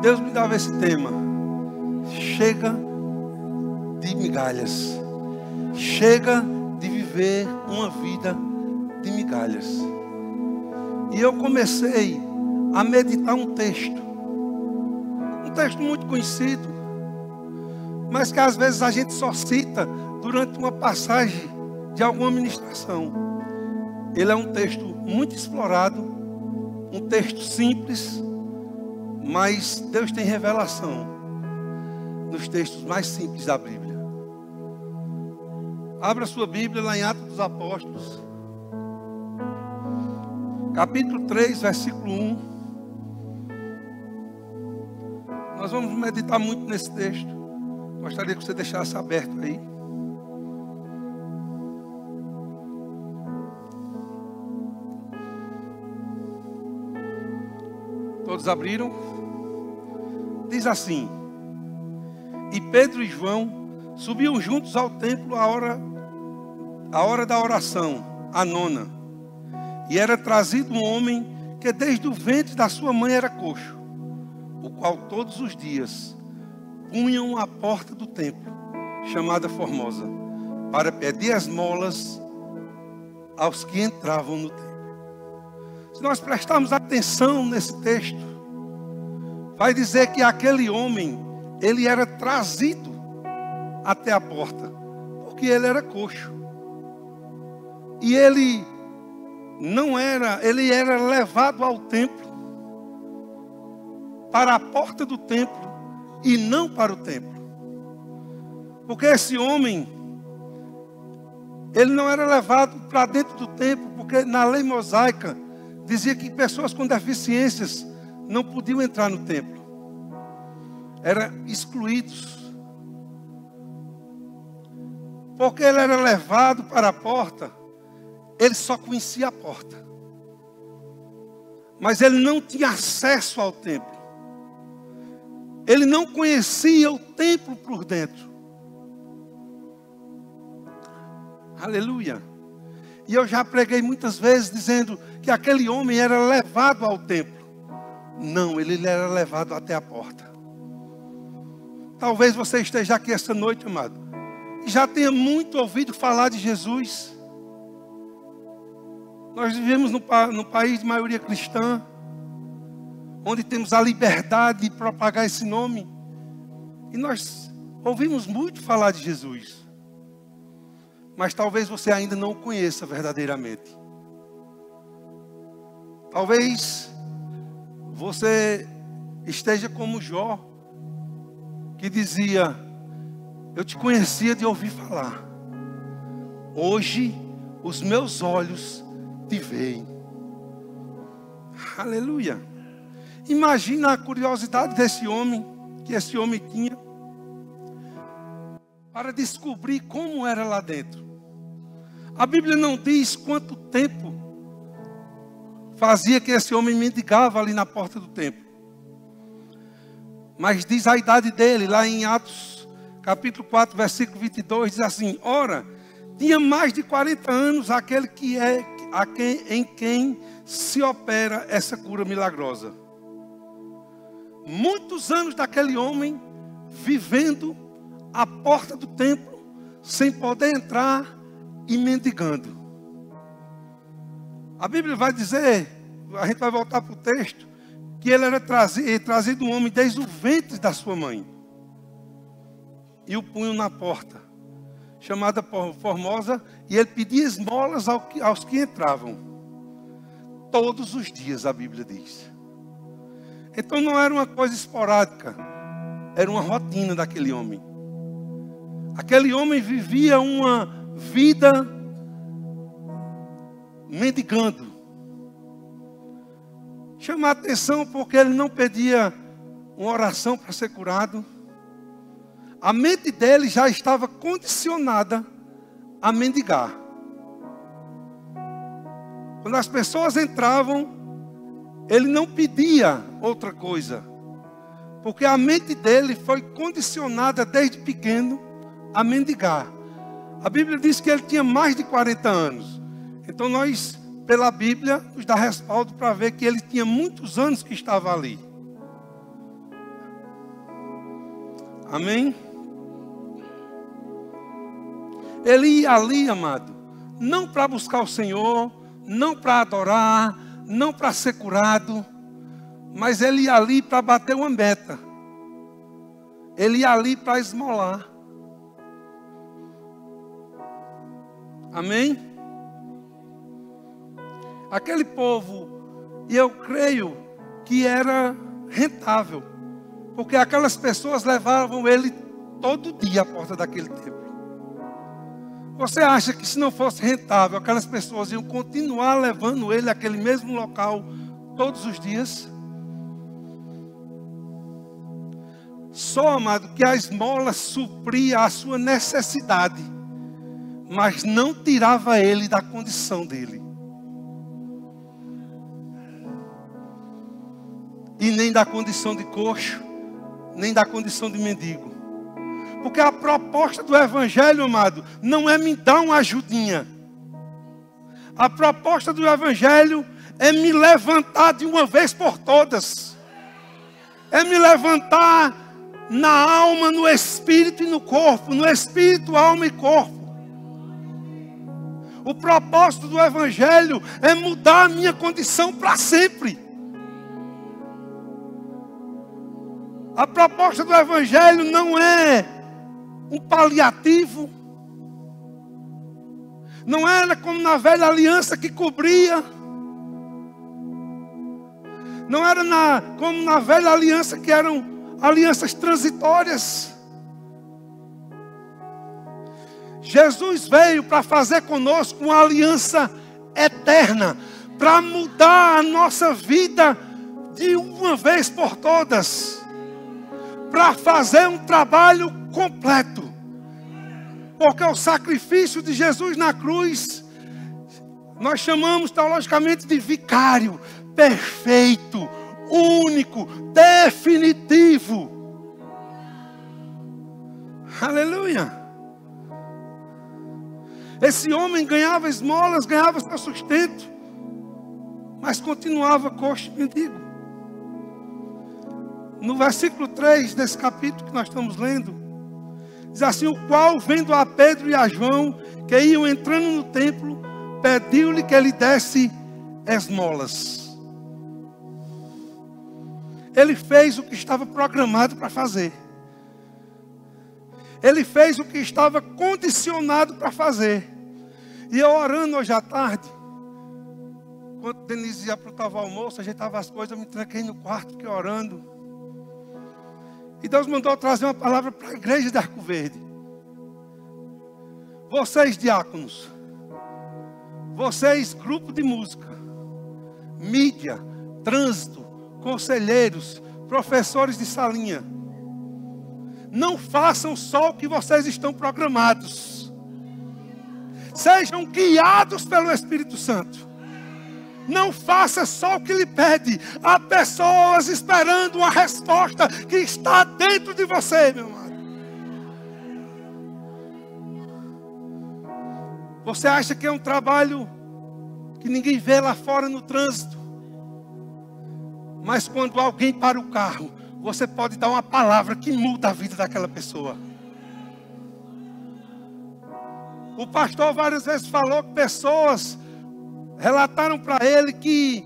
Deus me dava esse tema. Chega de migalhas. Chega de viver uma vida de migalhas. E eu comecei a meditar um texto muito conhecido, mas que às vezes a gente só cita durante uma passagem de alguma ministração. Ele é um texto muito explorado, um texto simples, mas Deus tem revelação nos textos mais simples da Bíblia. Abra sua Bíblia lá em Atos dos Apóstolos, capítulo 3, versículo 1. Nós vamos meditar muito nesse texto. Gostaria que você deixasse aberto aí. Todos abriram? Diz assim: E Pedro e João subiam juntos ao templo a hora da oração, a nona. E era trazido um homem que desde o ventre da sua mãe era coxo, o qual todos os dias punham à porta do templo, chamada Formosa, para pedir esmolas aos que entravam no templo. Se nós prestarmos atenção nesse texto, vai dizer que aquele homem, ele era trazido até a porta, porque ele era coxo. E ele era levado ao templo, para a porta do templo e não para o templo. Porque esse homem, ele não era levado para dentro do templo, porque na lei mosaica dizia que pessoas com deficiências não podiam entrar no templo. Eram excluídos. Porque ele era levado para a porta, ele só conhecia a porta. Mas ele não tinha acesso ao templo. Ele não conhecia o templo por dentro. Aleluia. E eu já preguei muitas vezes dizendo que aquele homem era levado ao templo. Não, ele era levado até a porta. Talvez você esteja aqui esta noite, amado, e já tenha muito ouvido falar de Jesus. Nós vivemos no país de maioria cristã, onde temos a liberdade de propagar esse nome. E nós ouvimos muito falar de Jesus. Mas talvez você ainda não o conheça verdadeiramente. Talvez você esteja como Jó, que dizia: eu te conhecia de ouvir falar. Hoje os meus olhos te veem. Aleluia. Imagina a curiosidade desse homem, que esse homem tinha, para descobrir como era lá dentro. A Bíblia não diz quanto tempo fazia que esse homem mendigava ali na porta do templo. Mas diz a idade dele, lá em Atos, capítulo 4, versículo 22, diz assim: Ora, tinha mais de 40 anos aquele em quem se opera essa cura milagrosa. Muitos anos daquele homem vivendo à porta do templo, sem poder entrar e mendigando. A Bíblia vai dizer, a gente vai voltar para o texto, que ele era trazido um homem desde o ventre da sua mãe. E o punham na porta, chamada Formosa, e ele pedia esmolas aos que entravam. Todos os dias, a Bíblia diz. Então não era uma coisa esporádica, era uma rotina daquele homem. Aquele homem vivia uma vida mendigando. Chama a atenção porque ele não pedia uma oração para ser curado. A mente dele já estava condicionada a mendigar. Quando as pessoas entravam, ele não pedia outra coisa, porque a mente dele foi condicionada desde pequeno a mendigar. A Bíblia diz que ele tinha mais de 40 anos. Então nós, pela Bíblia, nos dá respaldo para ver que ele tinha muitos anos que estava ali. Amém? Ele ia ali, amado, não para buscar o Senhor, não para adorar, não para ser curado, mas ele ia ali para bater uma meta. Ele ia ali para esmolar. Amém? Aquele povo, e eu creio que era rentável, porque aquelas pessoas levavam ele todo dia à porta daquele templo. Você acha que se não fosse rentável, aquelas pessoas iam continuar levando ele àquele mesmo local todos os dias? Só, amado, que a esmola supria a sua necessidade, mas não tirava ele da condição dele. E nem da condição de coxo, nem da condição de mendigo. Porque a proposta do Evangelho, amado, não é me dar uma ajudinha. A proposta do Evangelho é me levantar de uma vez por todas. É me levantar na alma, no espírito e no corpo. No espírito, alma e corpo. O propósito do Evangelho é mudar a minha condição para sempre. A proposta do Evangelho não é um paliativo. Não era como na velha aliança que cobria. Não era como na velha aliança que eram alianças transitórias. Jesus veio para fazer conosco uma aliança eterna, para mudar a nossa vida de uma vez por todas, para fazer um trabalho completo. Porque o sacrifício de Jesus na cruz, nós chamamos teologicamente de vicário, perfeito, único, definitivo. Aleluia. Esse homem ganhava esmolas, ganhava seu sustento, mas continuava coxo e mendigo. No versículo 3 desse capítulo que nós estamos lendo, diz assim: o qual, vendo a Pedro e a João, que iam entrando no templo, pediu-lhe que ele desse esmolas. Ele fez o que estava programado para fazer. Ele fez o que estava condicionado para fazer. E eu orando hoje à tarde, quando Denise ia para o almoço, ajeitava as coisas, eu me tranquei no quarto, fiquei orando. E Deus mandou trazer uma palavra para a igreja de Arco Verde. Vocês diáconos, vocês grupo de música, mídia, trânsito, conselheiros, professores de salinha, não façam só o que vocês estão programados. Sejam guiados pelo Espírito Santo. Não faça só o que lhe pede. Há pessoas esperando uma resposta que está dentro de você, meu amado. Você acha que é um trabalho que ninguém vê lá fora no trânsito? Mas quando alguém para o carro, você pode dar uma palavra que muda a vida daquela pessoa. O pastor várias vezes falou que pessoas relataram para ele que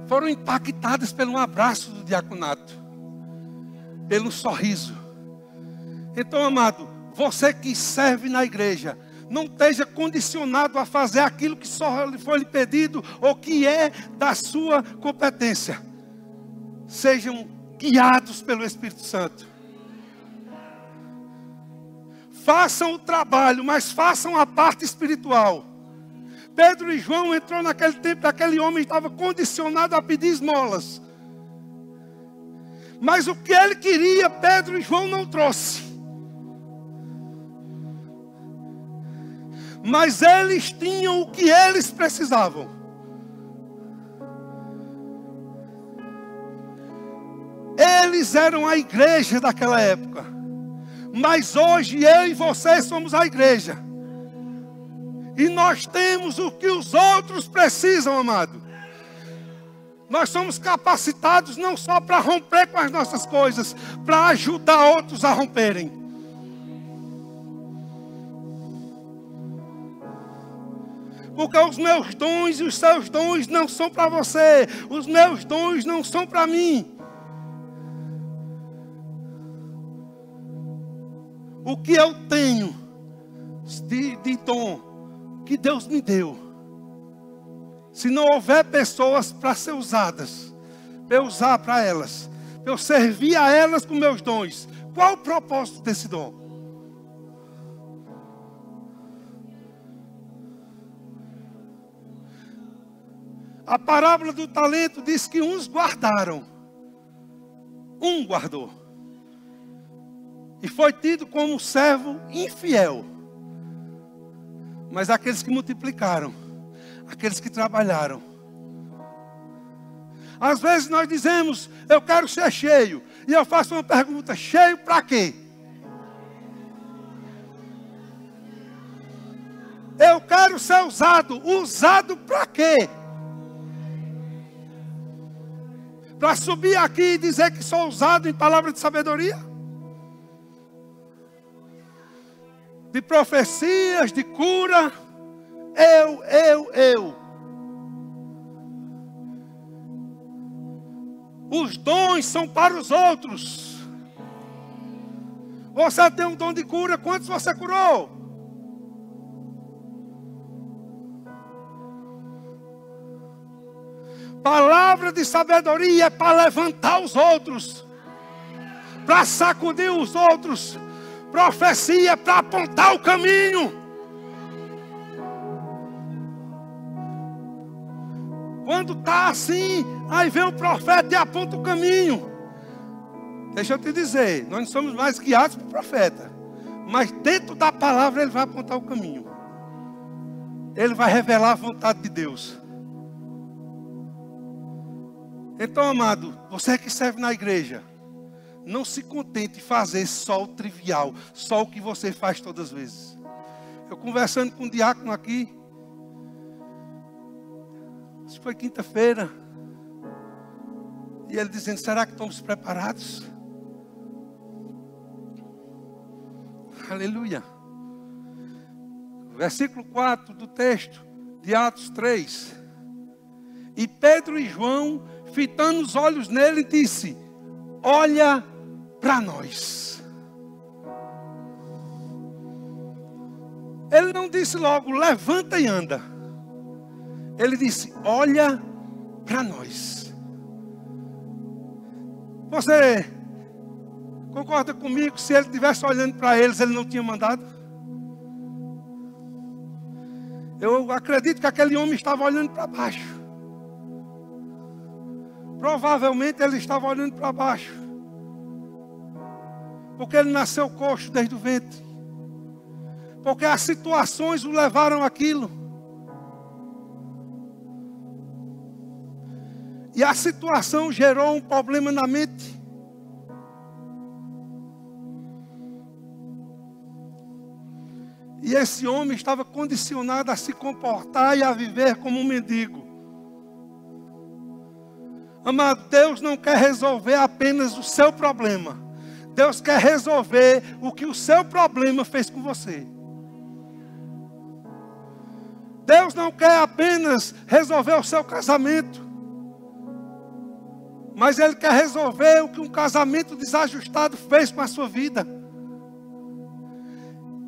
foram impactadas pelo abraço do diaconato, pelo sorriso. Então, amado, você que serve na igreja, não esteja condicionado a fazer aquilo que só foi lhe pedido ou que é da sua competência. Sejam guiados pelo Espírito Santo. Façam o trabalho, mas façam a parte espiritual. Pedro e João entrou naquele tempo, aquele homem estava condicionado a pedir esmolas. Mas o que ele queria, Pedro e João não trouxe. Mas eles tinham o que eles precisavam. Eles eram a igreja daquela época. Mas hoje eu e você somos a igreja. E nós temos o que os outros precisam, amado. Nós somos capacitados não só para romper com as nossas coisas, para ajudar outros a romperem. Porque os meus dons e os seus dons não são para você. Os meus dons não são para mim. O que eu tenho de dom que Deus me deu, se não houver pessoas para ser usadas, para eu usar para elas, para eu servir a elas com meus dons, qual o propósito desse dom? A parábola do talento diz que uns guardaram, um guardou, e foi tido como servo infiel. Mas aqueles que multiplicaram, aqueles que trabalharam. Às vezes nós dizemos, eu quero ser cheio. E eu faço uma pergunta, cheio para quê? Eu quero ser usado. Usado para quê? Para subir aqui e dizer que sou usado em palavra de sabedoria? De profecias, de cura. Eu. Os dons são para os outros. Você tem um dom de cura, quantos você curou? Palavra de sabedoria é para levantar os outros, para sacudir os outros. Profecia é para apontar o caminho. Quando está assim, aí vem o profeta e aponta o caminho. Deixa eu te dizer, nós não somos mais guiados por profeta, mas dentro da palavra ele vai apontar o caminho. Ele vai revelar a vontade de Deus. Então, amado, você que serve na igreja, não se contente em fazer só o trivial, só o que você faz todas as vezes. Eu conversando com um diácono aqui, isso foi quinta-feira, e ele dizendo, será que estamos preparados? Aleluia. Versículo 4 do texto de Atos 3. E Pedro e João, fitando os olhos nele, disse, olha para nós. Ele não disse logo, levanta e anda. Ele disse, olha para nós. Você concorda comigo? Se ele estivesse olhando para eles, ele não tinha mandado? Eu acredito que aquele homem estava olhando para baixo. Provavelmente ele estava olhando para baixo. Porque ele nasceu coxo desde o ventre. Porque as situações o levaram àquilo. E a situação gerou um problema na mente. E esse homem estava condicionado a se comportar e a viver como um mendigo. Amado, Deus não quer resolver apenas o seu problema. Deus quer resolver o que o seu problema fez com você. Deus não quer apenas resolver o seu casamento. Mas Ele quer resolver o que um casamento desajustado fez com a sua vida.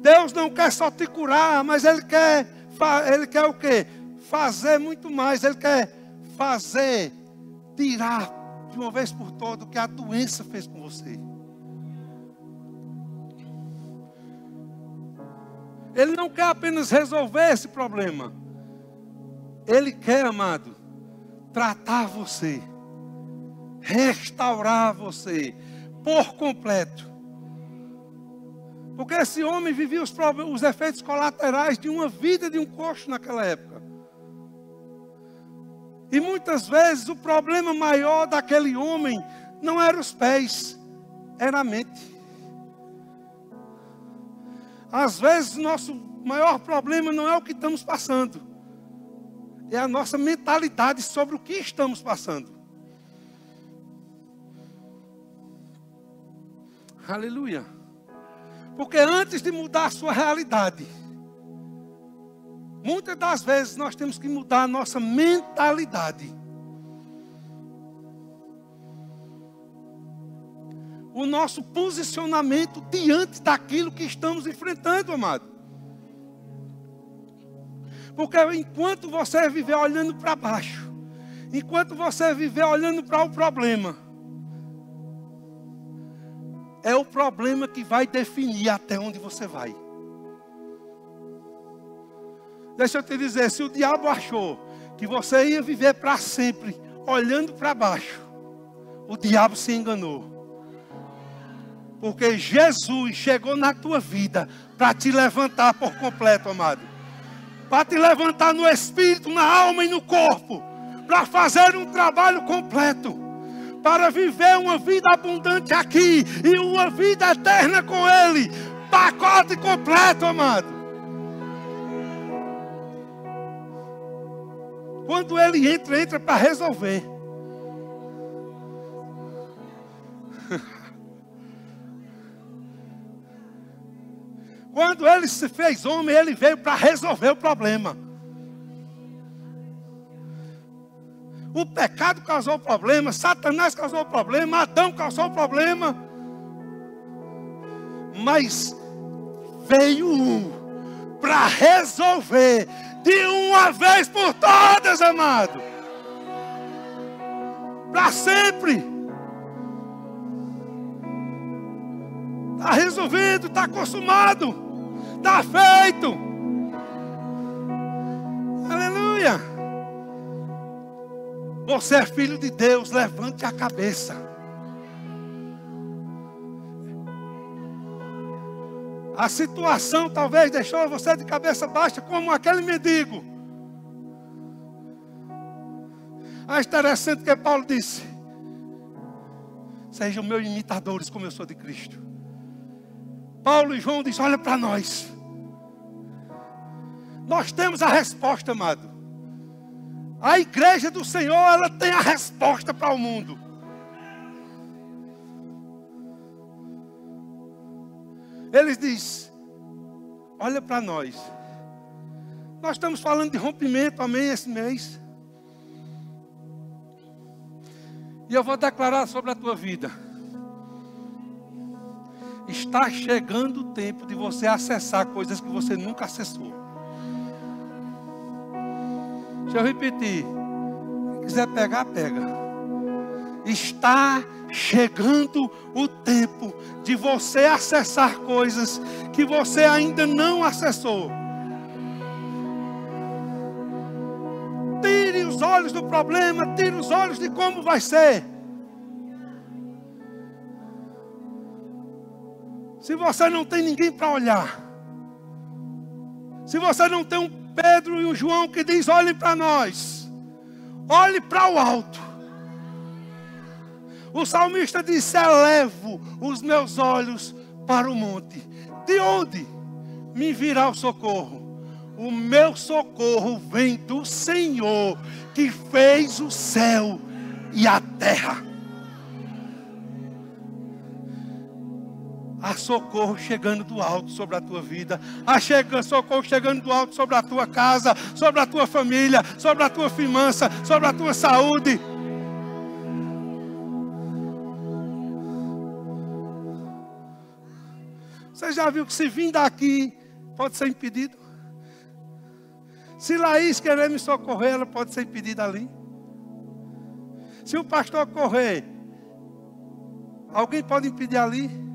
Deus não quer só te curar, mas Ele quer o quê? Fazer muito mais. Ele quer tirar de uma vez por todas o que a doença fez com você. Ele não quer apenas resolver esse problema. Ele quer, amado, tratar você, restaurar você por completo. Porque esse homem vivia os efeitos colaterais de uma vida de um coxo naquela época. E muitas vezes o problema maior daquele homem não era os pés, era a mente. Às vezes o nosso maior problema não é o que estamos passando, é a nossa mentalidade sobre o que estamos passando. Aleluia. Porque antes de mudar a sua realidade, muitas das vezes nós temos que mudar a nossa mentalidade. O nosso posicionamento diante daquilo que estamos enfrentando, amado. Porque enquanto você viver olhando para baixo, enquanto você viver olhando para o problema, é o problema que vai definir até onde você vai. Deixa eu te dizer, se o diabo achou que você ia viver para sempre olhando para baixo, o diabo se enganou. Porque Jesus chegou na tua vida para te levantar por completo, amado. Para te levantar no espírito, na alma e no corpo. Para fazer um trabalho completo. Para viver uma vida abundante aqui e uma vida eterna com Ele. Pacote completo, amado. Quando Ele entra para resolver. Quando Ele se fez homem, Ele veio para resolver o problema. O pecado causou problema, Satanás causou problema, Adão causou problema. Mas veio um para resolver de uma vez por todas, amado. Para sempre. Está resolvido, está consumado. Está feito. Aleluia. Você é filho de Deus, levante a cabeça. A situação talvez deixou você de cabeça baixa como aquele mendigo. É interessante que Paulo disse: sejam meus imitadores como eu sou de Cristo. Paulo e João dizem: olha para nós. Nós temos a resposta, amado. A igreja do Senhor, ela tem a resposta para o mundo. Eles dizem: olha para nós. Nós estamos falando de rompimento, amém, esse mês. E eu vou declarar sobre a tua vida. Está chegando o tempo de você acessar coisas que você nunca acessou. Deixa eu repetir. Quem quiser pegar, pega. Está chegando o tempo de você acessar coisas que você ainda não acessou. Tire os olhos do problema, tire os olhos de como vai ser. Se você não tem ninguém para olhar, se você não tem um Pedro e um João que diz: olhe para nós, olhe para o alto. O salmista disse: elevo os meus olhos para o monte. De onde me virá o socorro? O meu socorro vem do Senhor, que fez o céu e a terra. Há socorro chegando do alto sobre a tua vida. Há socorro chegando do alto sobre a tua casa, sobre a tua família, sobre a tua finança, sobre a tua saúde. Você já viu que se vir daqui pode ser impedido? Se Laís querer me socorrer, ela pode ser impedida ali. Se o pastor correr, alguém pode impedir ali.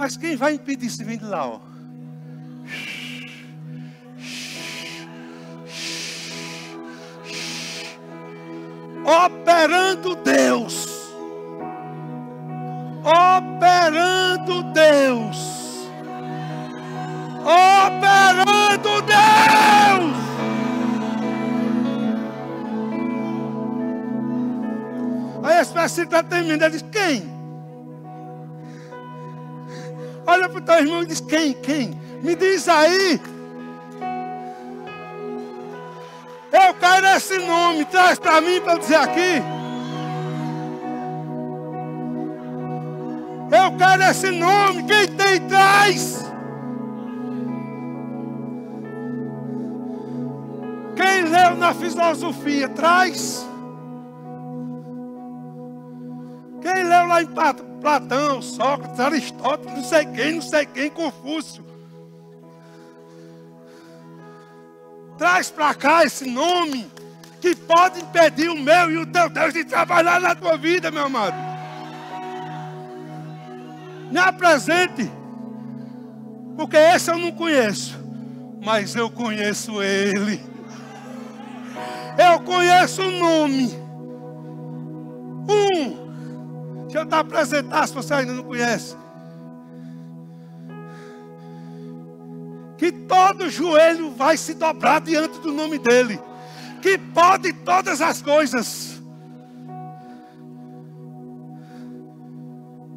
Mas quem vai impedir se vir de lá, ó? Operando Deus. Operando Deus. Operando Deus. Aí esse versículo está terminando. Ele diz: quem? Olha para o teu irmão e diz: quem? Quem? Me diz aí. Eu quero esse nome. Traz para mim para eu dizer aqui. Eu quero esse nome. Quem tem, traz. Quem leu na filosofia, traz. Quem leu lá em Platão, Sócrates, Aristóteles, não sei quem, Confúcio. Traz para cá esse nome que pode impedir o meu e o teu Deus de trabalhar na tua vida, meu amado. Me apresente, porque esse eu não conheço, mas eu conheço ele. Eu conheço o nome. Deixa eu te apresentar se você ainda não conhece. Que todo joelho vai se dobrar diante do nome dele. Que pode todas as coisas.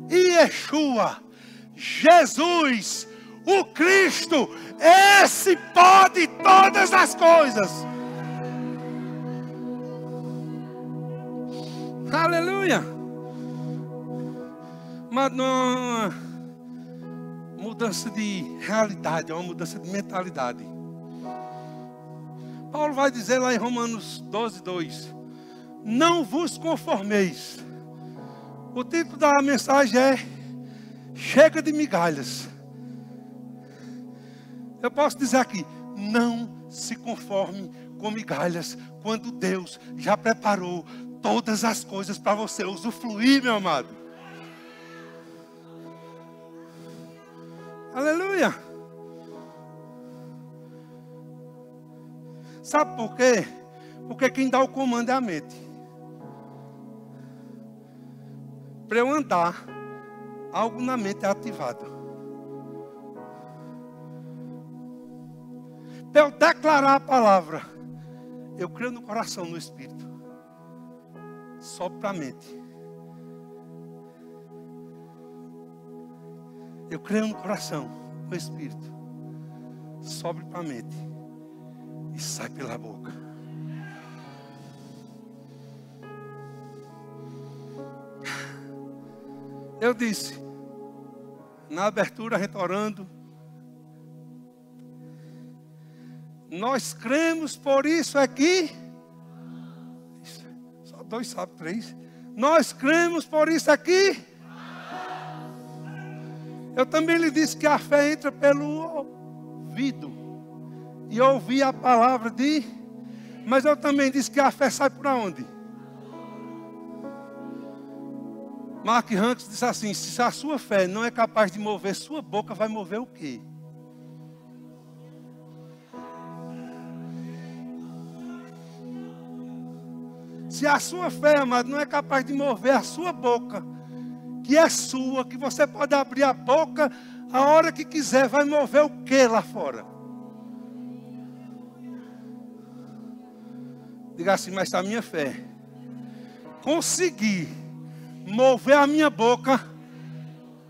Yeshua, Jesus, o Cristo, esse pode todas as coisas. Aleluia. Mas não é uma mudança de realidade, é uma mudança de mentalidade. Paulo vai dizer lá em Romanos 12:2: não vos conformeis. O título da mensagem é chega de migalhas. Eu posso dizer aqui, não se conforme com migalhas, quando Deus já preparou todas as coisas para você usufruir, meu amado. Aleluia. Sabe por quê? Porque quem dá o comando é a mente. Para eu andar, algo na mente é ativado. Para eu declarar a palavra, eu creio no coração, no Espírito. Sobe para a mente. Eu creio no coração, no Espírito. Sobe para a mente. E sai pela boca. Eu disse, na abertura, retorando, nós cremos, por isso aqui. Só 2 sabem, 3. Nós cremos, por isso aqui. Eu também lhe disse que a fé entra pelo ouvido e ouvir a palavra de. Mas eu também disse que a fé sai por onde? Mark Hanks disse assim: se a sua fé não é capaz de mover sua boca, vai mover o quê? Se a sua fé, amado, não é capaz de mover a sua boca, que é sua, que você pode abrir a boca a hora que quiser, vai mover o que lá fora? Diga assim, mas se a minha fé conseguir mover a minha boca,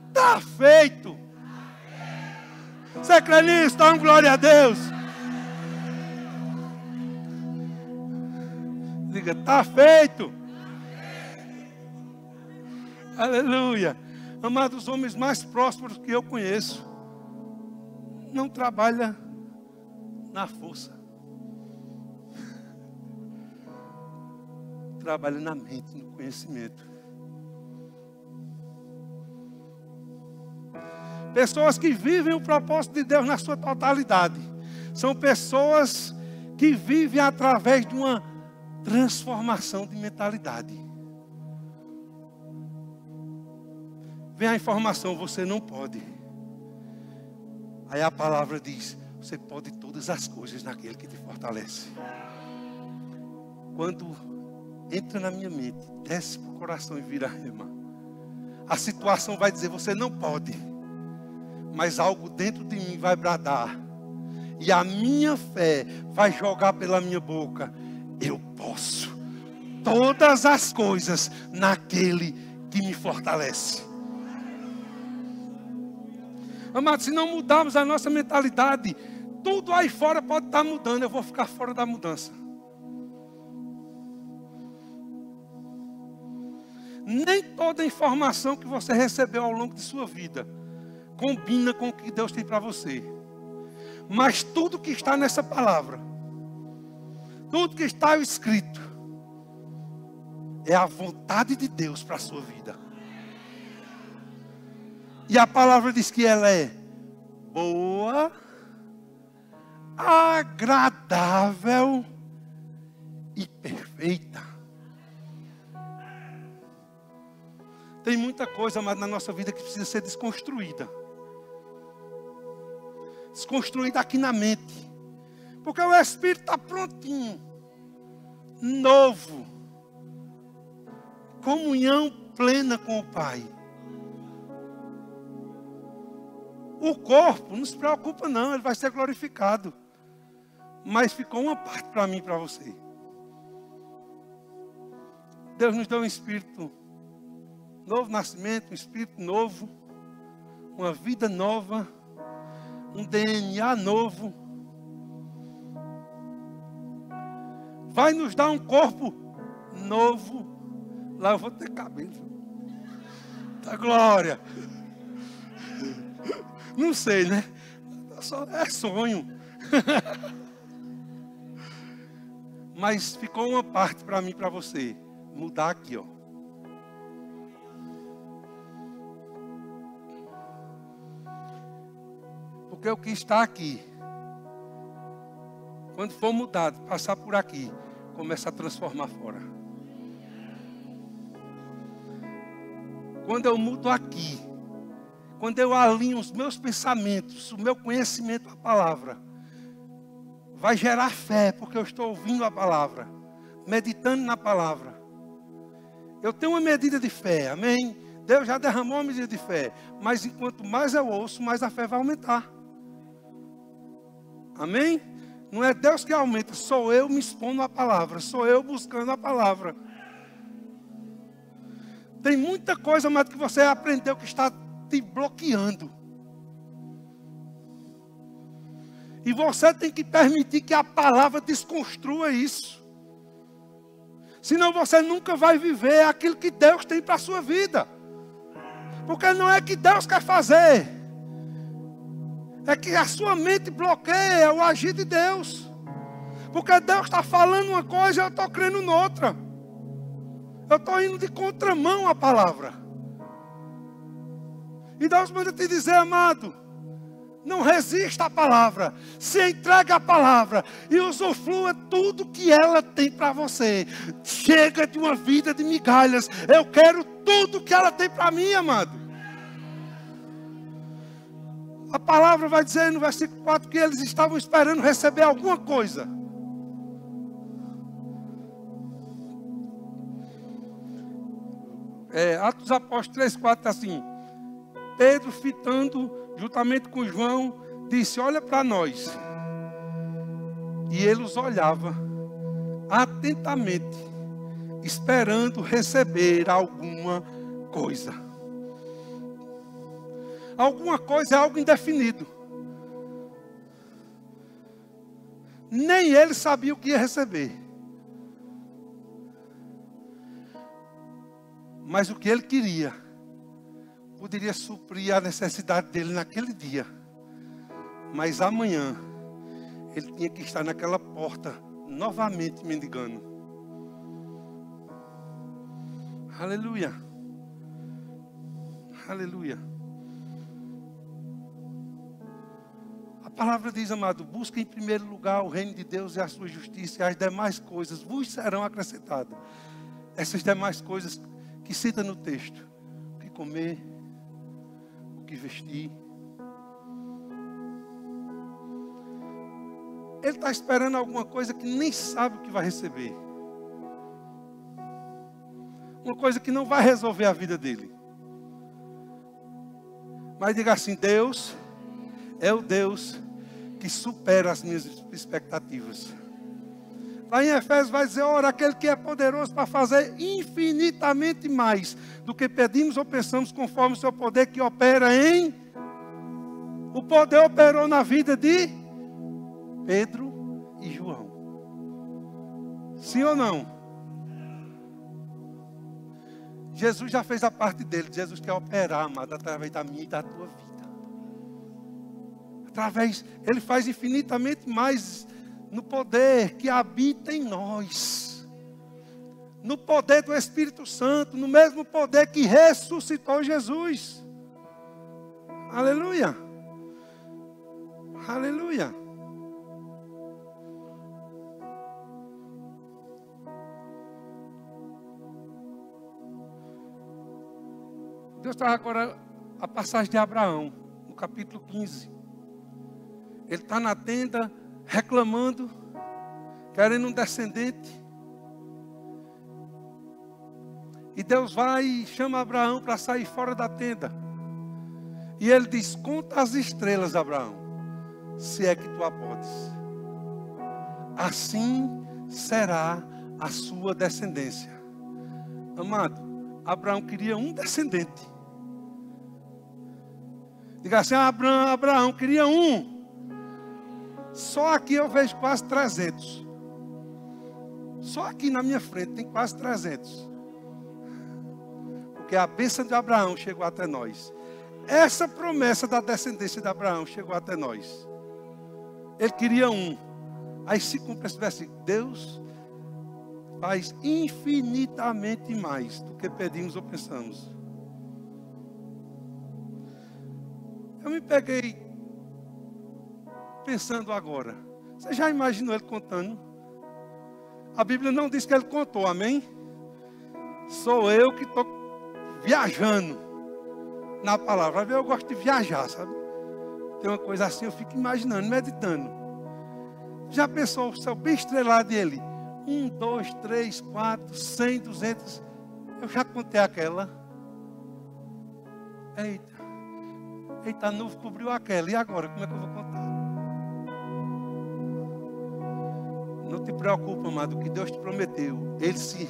está feito. Você crê nisso? Dá uma glória a Deus. Diga, está feito. Aleluia. Amados, os homens mais prósperos que eu conheço não trabalham na força. Trabalham na mente, no conhecimento. Pessoas que vivem o propósito de Deus na sua totalidade. São pessoas que vivem através de uma transformação de mentalidade. Vem a informação, você não pode. Aí a palavra diz, você pode todas as coisas naquele que te fortalece. Quando entra na minha mente, desce para o coração e vira rema, a situação vai dizer, você não pode. Mas algo dentro de mim vai bradar. E a minha fé vai jogar pela minha boca. Eu posso todas as coisas naquele que me fortalece. Amados, se não mudarmos a nossa mentalidade, tudo aí fora pode estar mudando. Eu vou ficar fora da mudança. Nem toda informação que você recebeu ao longo de sua vida combina com o que Deus tem para você. Mas tudo que está nessa palavra, tudo que está escrito, é a vontade de Deus para a sua vida. E a palavra diz que ela é boa, agradável e perfeita. Tem muita coisa, mas na nossa vida que precisa ser desconstruída. Desconstruída aqui na mente. Porque o Espírito está prontinho. Novo. Comunhão plena com o Pai. O corpo não se preocupa não, ele vai ser glorificado. Mas ficou uma parte para mim e para você. Deus nos deu um espírito novo nascimento, um espírito novo, uma vida nova, um DNA novo. Vai nos dar um corpo novo. Lá eu vou ter cabelo. Da glória. Não sei, né? É sonho. Mas ficou uma parte para mim e para você. Mudar aqui, ó. Porque o que está aqui, quando for mudado, passar por aqui, começa a transformar fora. Quando eu mudo aqui, quando eu alinho os meus pensamentos, o meu conhecimento à palavra, vai gerar fé, porque eu estou ouvindo a palavra, meditando na palavra. Eu tenho uma medida de fé, amém? Deus já derramou uma medida de fé, mas enquanto mais eu ouço, mais a fé vai aumentar. Amém? Não é Deus que aumenta, sou eu me expondo à palavra, sou eu buscando a palavra. Tem muita coisa mais que você aprendeu que está te bloqueando. E você tem que permitir que a palavra desconstrua isso. Senão você nunca vai viver aquilo que Deus tem para a sua vida. Porque não é que Deus quer fazer. É que a sua mente bloqueia o agir de Deus. Porque Deus está falando uma coisa e eu estou crendo noutra. Eu estou indo de contramão à palavra. E Deus manda te dizer, amado, não resista à palavra. Se entregue à palavra e usufrua tudo que ela tem para você. Chega de uma vida de migalhas. Eu quero tudo que ela tem para mim, amado. A palavra vai dizer no versículo 4 que eles estavam esperando receber alguma coisa. Atos dos Apóstolos 3:4 está assim. Pedro, fitando juntamente com João, disse, olha para nós. E ele os olhava atentamente, esperando receber alguma coisa. Alguma coisa é algo indefinido. Nem ele sabia o que ia receber. Mas o que ele queria poderia suprir a necessidade dele naquele dia. Mas amanhã ele tinha que estar naquela porta novamente mendigando. Aleluia. Aleluia. A palavra diz, amado, busca em primeiro lugar o reino de Deus e a sua justiça, e as demais coisas vos serão acrescentadas. Essas demais coisas que cita no texto. O que comer, o que vestir. Ele está esperando alguma coisa que nem sabe o que vai receber. Uma coisa que não vai resolver a vida dele. Mas diga assim, Deus é o Deus que supera as minhas expectativas. Lá em Efésios vai dizer, ora, aquele que é poderoso para fazer infinitamente mais do que pedimos ou pensamos, conforme o seu poder que opera em... O poder operou na vida de Pedro e João. Sim ou não? Jesus já fez a parte dele. Jesus quer operar, amado, através da minha e da tua vida. Ele faz infinitamente mais no poder que habita em nós. No poder do Espírito Santo, no mesmo poder que ressuscitou Jesus. Aleluia. Aleluia. Deus traz agora a passagem de Abraão, no capítulo 15. Ele está na tenda, reclamando, querendo um descendente. E Deus vai e chama Abraão para sair fora da tenda. E ele diz: conta as estrelas, Abraão, se é que tu a podes. Assim será a sua descendência. Amado, Abraão queria um descendente. Diga assim: Abraão queria um. Só aqui eu vejo quase 300. Só aqui na minha frente tem quase 300. Porque a bênção de Abraão chegou até nós. Essa promessa da descendência de Abraão chegou até nós. Ele queria um. Aí se cumpre esse versículo. Deus faz infinitamente mais do que pedimos ou pensamos. Eu me peguei pensando agora. Você já imaginou ele contando? A Bíblia não diz que ele contou, amém? Sou eu que estou viajando na palavra. Eu gosto de viajar, sabe? Tem uma coisa assim, eu fico imaginando, meditando. Já pensou o céu bem estrelado dele? 1, 2, 3, 4, 100, 200. Eu já contei aquela. Eita, a nuvem cobriu aquela. E agora, como é que eu vou contar? Não te preocupa, amado, o que Deus te prometeu, Ele se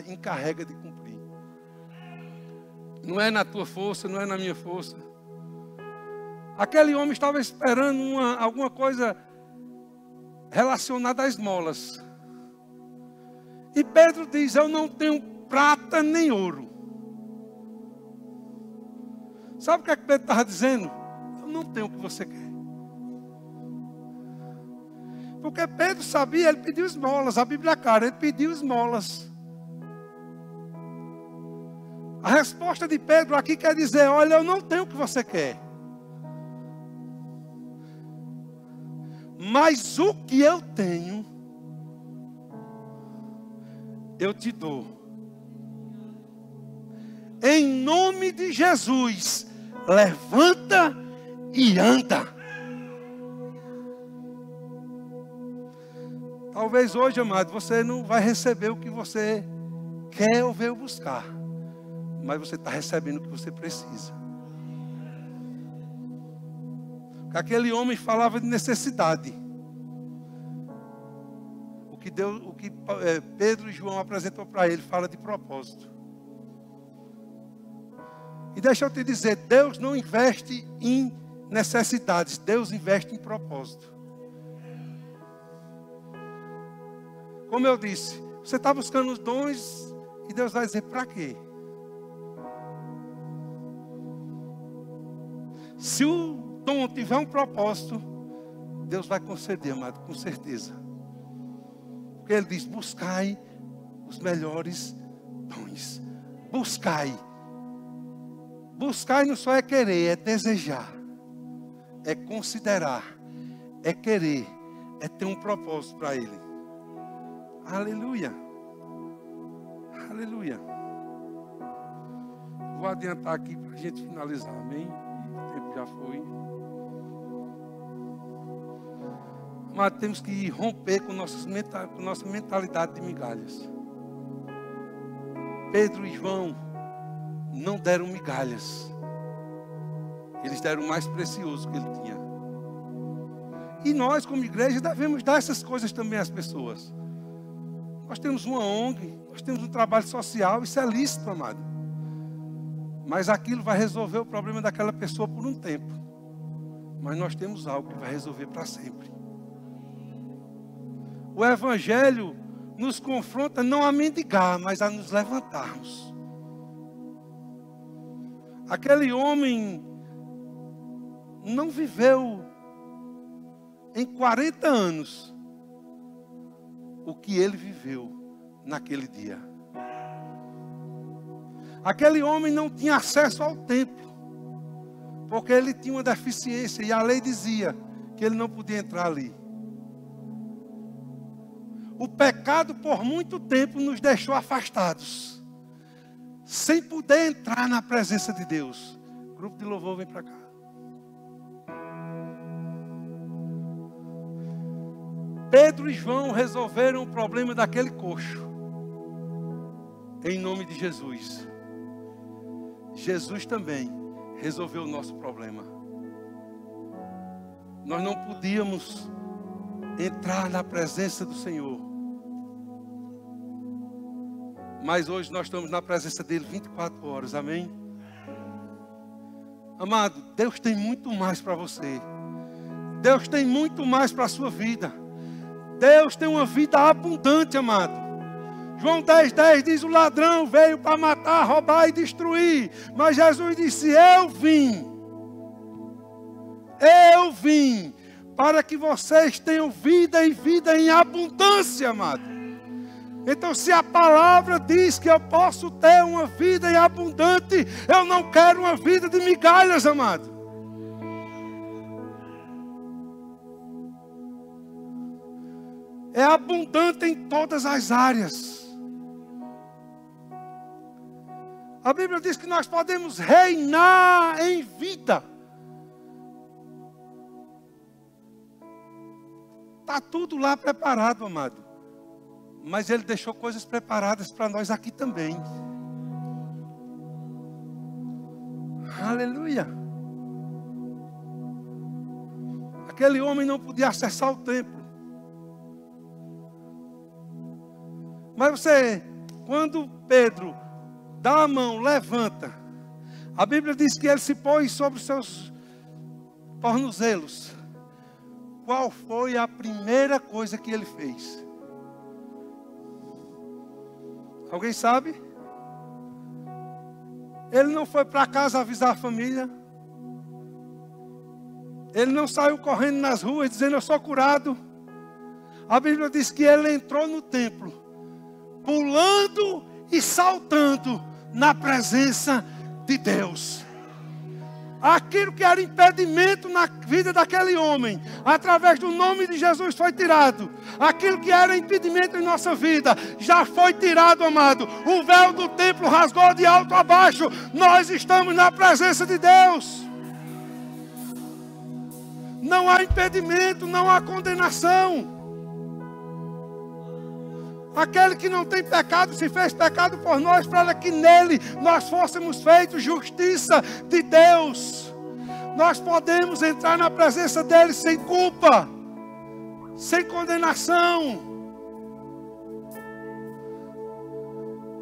encarrega de cumprir. Não é na tua força, não é na minha força. Aquele homem estava esperando alguma coisa relacionada a esmolas. E Pedro diz: eu não tenho prata nem ouro. Sabe o que é que Pedro estava dizendo? Eu não tenho o que você quer. Porque Pedro sabia, ele pediu esmolas. A Bíblia é clara, ele pediu esmolas. A resposta de Pedro aqui quer dizer: olha, eu não tenho o que você quer. Mas o que eu tenho, eu te dou. Em nome de Jesus, levanta e anda. Talvez hoje, amado, você não vai receber o que você quer ou veio buscar. Mas você está recebendo o que você precisa. Aquele homem falava de necessidade. O que Pedro e João apresentou para ele fala de propósito. E deixa eu te dizer, Deus não investe em necessidades, Deus investe em propósito. Como eu disse, você está buscando os dons e Deus vai dizer: para quê? Se o dom tiver um propósito, Deus vai conceder, amado, com certeza. Porque Ele diz: buscai os melhores dons. Buscai. Buscar não só é querer, é desejar, é considerar, é querer, é ter um propósito para Ele. Aleluia. Aleluia. Vou adiantar aqui para a gente finalizar, amém? O tempo já foi. Mas temos que romper com nossa mentalidade de migalhas. Pedro e João não deram migalhas. Eles deram o mais precioso que ele tinha. E nós, como igreja, devemos dar essas coisas também às pessoas. Nós temos uma ONG, nós temos um trabalho social, isso é lícito, amado. Mas aquilo vai resolver o problema daquela pessoa por um tempo. Mas nós temos algo que vai resolver para sempre. O Evangelho nos confronta não a mendigar, mas a nos levantarmos. Aquele homem não viveu em 40 anos o que ele viveu naquele dia. Aquele homem não tinha acesso ao templo, porque ele tinha uma deficiência e a lei dizia que ele não podia entrar ali. O pecado por muito tempo nos deixou afastados, sem poder entrar na presença de Deus. Grupo de louvor, vem para cá. Pedro e João resolveram o problema daquele coxo, em nome de Jesus. Jesus também resolveu o nosso problema. Nós não podíamos entrar na presença do Senhor, mas hoje nós estamos na presença dele 24 horas, amém? Amado, Deus tem muito mais para você. Deus tem muito mais para a sua vida. Deus tem uma vida abundante, amado. João 10:10 diz: o ladrão veio para matar, roubar e destruir. Mas Jesus disse: eu vim para que vocês tenham vida e vida em abundância, amado. Então, se a palavra diz que eu posso ter uma vida em abundante, eu não quero uma vida de migalhas, amado. É abundante em todas as áreas. A Bíblia diz que nós podemos reinar em vida. Está tudo lá preparado, amado. Mas Ele deixou coisas preparadas para nós aqui também. Aleluia. Aquele homem não podia acessar o templo. Mas você, quando Pedro dá a mão, levanta, a Bíblia diz que ele se pôs sobre os seus tornozelos. Qual foi a primeira coisa que ele fez? Alguém sabe? Ele não foi para casa avisar a família. Ele não saiu correndo nas ruas dizendo: eu sou curado. A Bíblia diz que ele entrou no templo, pulando e saltando na presença de Deus. Aquilo que era impedimento na vida daquele homem, através do nome de Jesus foi tirado. Aquilo que era impedimento em nossa vida, já foi tirado, amado. O véu do templo rasgou de alto a baixo. Nós estamos na presença de Deus. Não há impedimento, não há condenação. Aquele que não tem pecado se fez pecado por nós, para que nele nós fôssemos feitos justiça de Deus. Nós podemos entrar na presença dele sem culpa, sem condenação.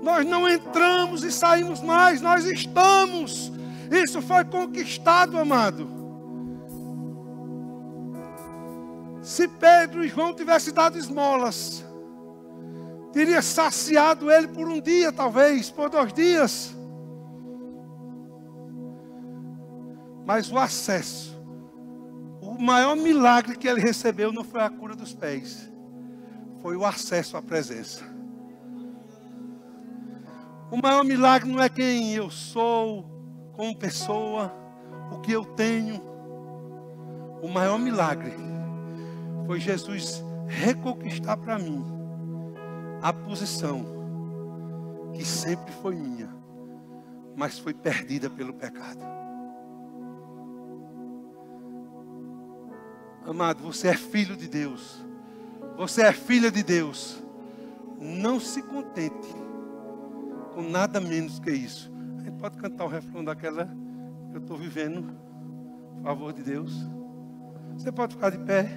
Nós não entramos e saímos mais, nós estamos. Isso foi conquistado, amado. Se Pedro e João tivessem dado esmolas, teria saciado ele por um dia, talvez, por 2 dias. Mas o acesso, o maior milagre que ele recebeu não foi a cura dos pés, foi o acesso à presença. O maior milagre não é quem eu sou como pessoa, o que eu tenho. O maior milagre foi Jesus reconquistar para mim a posição que sempre foi minha, mas foi perdida pelo pecado. Amado, você é filho de Deus. Você é filha de Deus. Não se contente com nada menos que isso. A gente pode cantar o refrão daquela que eu estou vivendo, por favor de Deus. Você pode ficar de pé.